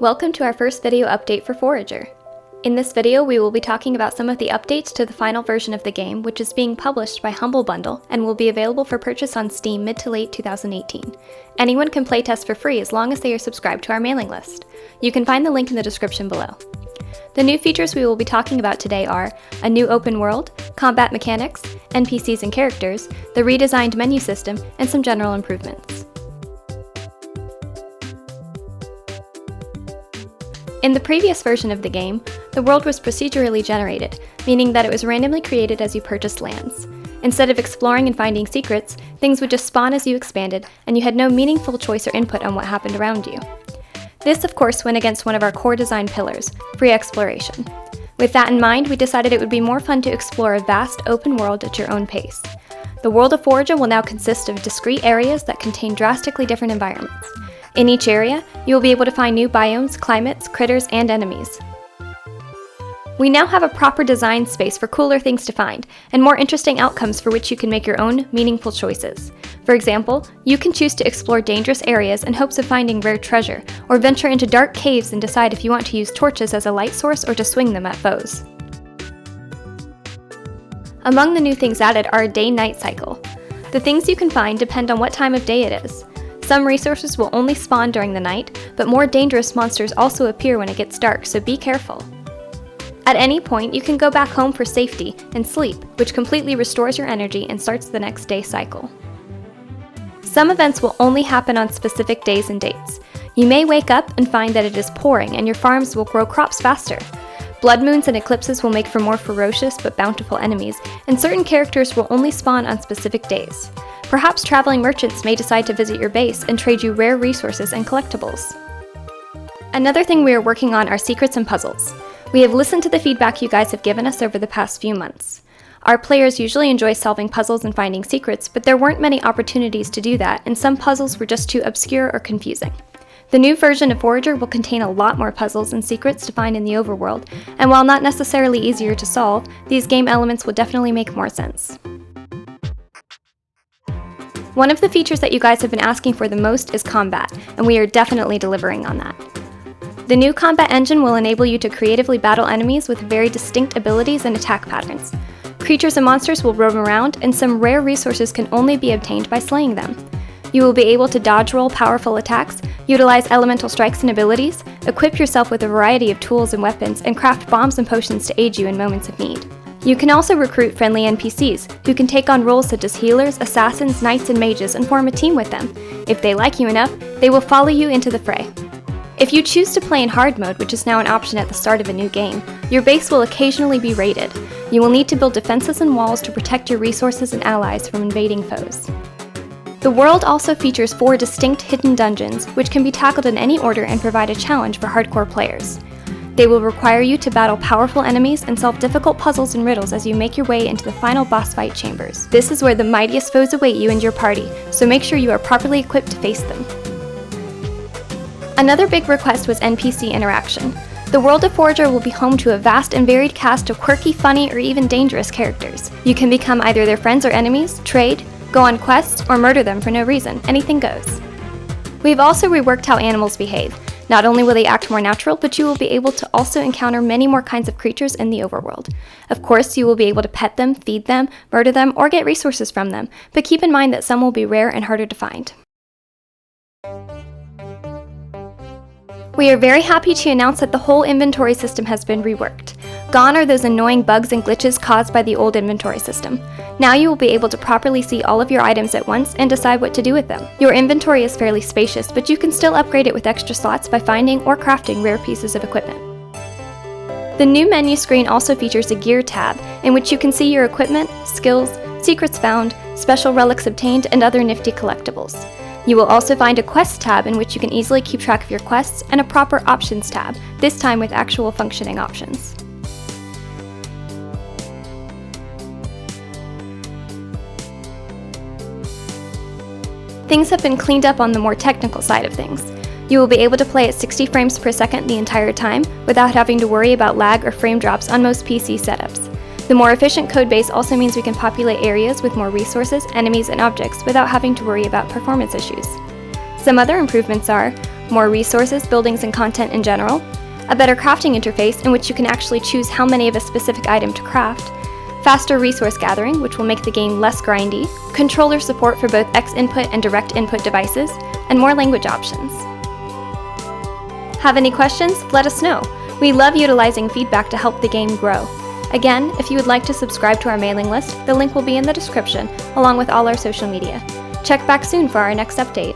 Welcome to our first video update for Forager. In this video, we will be talking about some of the updates to the final version of the game, which is being published by Humble Bundle and will be available for purchase on Steam mid to late 2018. Anyone can playtest for free as long as they are subscribed to our mailing list. You can find the link in the description below. The new features we will be talking about today are a new open world, combat mechanics, NPCs and characters, the redesigned menu system, and some general improvements. In the previous version of the game, the world was procedurally generated, meaning that it was randomly created as you purchased lands. Instead of exploring and finding secrets, things would just spawn as you expanded, and you had no meaningful choice or input on what happened around you. This, of course, went against one of our core design pillars, free exploration. With that in mind, we decided it would be more fun to explore a vast open world at your own pace. The world of Forager will now consist of discrete areas that contain drastically different environments. In each area, you will be able to find new biomes, climates, critters, and enemies. We now have a proper design space for cooler things to find, and more interesting outcomes for which you can make your own meaningful choices. For example, you can choose to explore dangerous areas in hopes of finding rare treasure, or venture into dark caves and decide if you want to use torches as a light source or to swing them at foes. Among the new things added are a day-night cycle. The things you can find depend on what time of day it is. Some resources will only spawn during the night, but more dangerous monsters also appear when it gets dark, so be careful. At any point, you can go back home for safety and sleep, which completely restores your energy and starts the next day cycle. Some events will only happen on specific days and dates. You may wake up and find that it is pouring and your farms will grow crops faster. Blood moons and eclipses will make for more ferocious but bountiful enemies, and certain characters will only spawn on specific days. Perhaps traveling merchants may decide to visit your base and trade you rare resources and collectibles. Another thing we are working on are secrets and puzzles. We have listened to the feedback you guys have given us over the past few months. Our players usually enjoy solving puzzles and finding secrets, but there weren't many opportunities to do that, and some puzzles were just too obscure or confusing. The new version of Forager will contain a lot more puzzles and secrets to find in the overworld, and while not necessarily easier to solve, these game elements will definitely make more sense. One of the features that you guys have been asking for the most is combat, and we are definitely delivering on that. The new combat engine will enable you to creatively battle enemies with very distinct abilities and attack patterns. Creatures and monsters will roam around, and some rare resources can only be obtained by slaying them. You will be able to dodge roll powerful attacks, utilize elemental strikes and abilities, equip yourself with a variety of tools and weapons, and craft bombs and potions to aid you in moments of need. You can also recruit friendly NPCs, who can take on roles such as healers, assassins, knights, and mages and form a team with them. If they like you enough, they will follow you into the fray. If you choose to play in hard mode, which is now an option at the start of a new game, your base will occasionally be raided. You will need to build defenses and walls to protect your resources and allies from invading foes. The world also features 4 distinct hidden dungeons, which can be tackled in any order and provide a challenge for hardcore players. They will require you to battle powerful enemies and solve difficult puzzles and riddles as you make your way into the final boss fight chambers. This is where the mightiest foes await you and your party, so make sure you are properly equipped to face them. Another big request was NPC interaction. The world of Forager will be home to a vast and varied cast of quirky, funny, or even dangerous characters. You can become either their friends or enemies, trade, go on quests, or murder them for no reason. Anything goes. We've also reworked how animals behave. Not only will they act more natural, but you will be able to also encounter many more kinds of creatures in the overworld. Of course, you will be able to pet them, feed them, murder them, or get resources from them, but keep in mind that some will be rare and harder to find. We are very happy to announce that the whole inventory system has been reworked. Gone are those annoying bugs and glitches caused by the old inventory system. Now you will be able to properly see all of your items at once and decide what to do with them. Your inventory is fairly spacious, but you can still upgrade it with extra slots by finding or crafting rare pieces of equipment. The new menu screen also features a gear tab, in which you can see your equipment, skills, secrets found, special relics obtained, and other nifty collectibles. You will also find a Quests tab in which you can easily keep track of your quests, and a proper Options tab, this time with actual functioning options. Things have been cleaned up on the more technical side of things. You will be able to play at 60 frames per second the entire time, without having to worry about lag or frame drops on most PC setups. The more efficient codebase also means we can populate areas with more resources, enemies, and objects without having to worry about performance issues. Some other improvements are more resources, buildings, and content in general, a better crafting interface in which you can actually choose how many of a specific item to craft, faster resource gathering, which will make the game less grindy, controller support for both X input and direct input devices, and more language options. Have any questions? Let us know. We love utilizing feedback to help the game grow. Again, if you would like to subscribe to our mailing list, the link will be in the description, along with all our social media. Check back soon for our next update.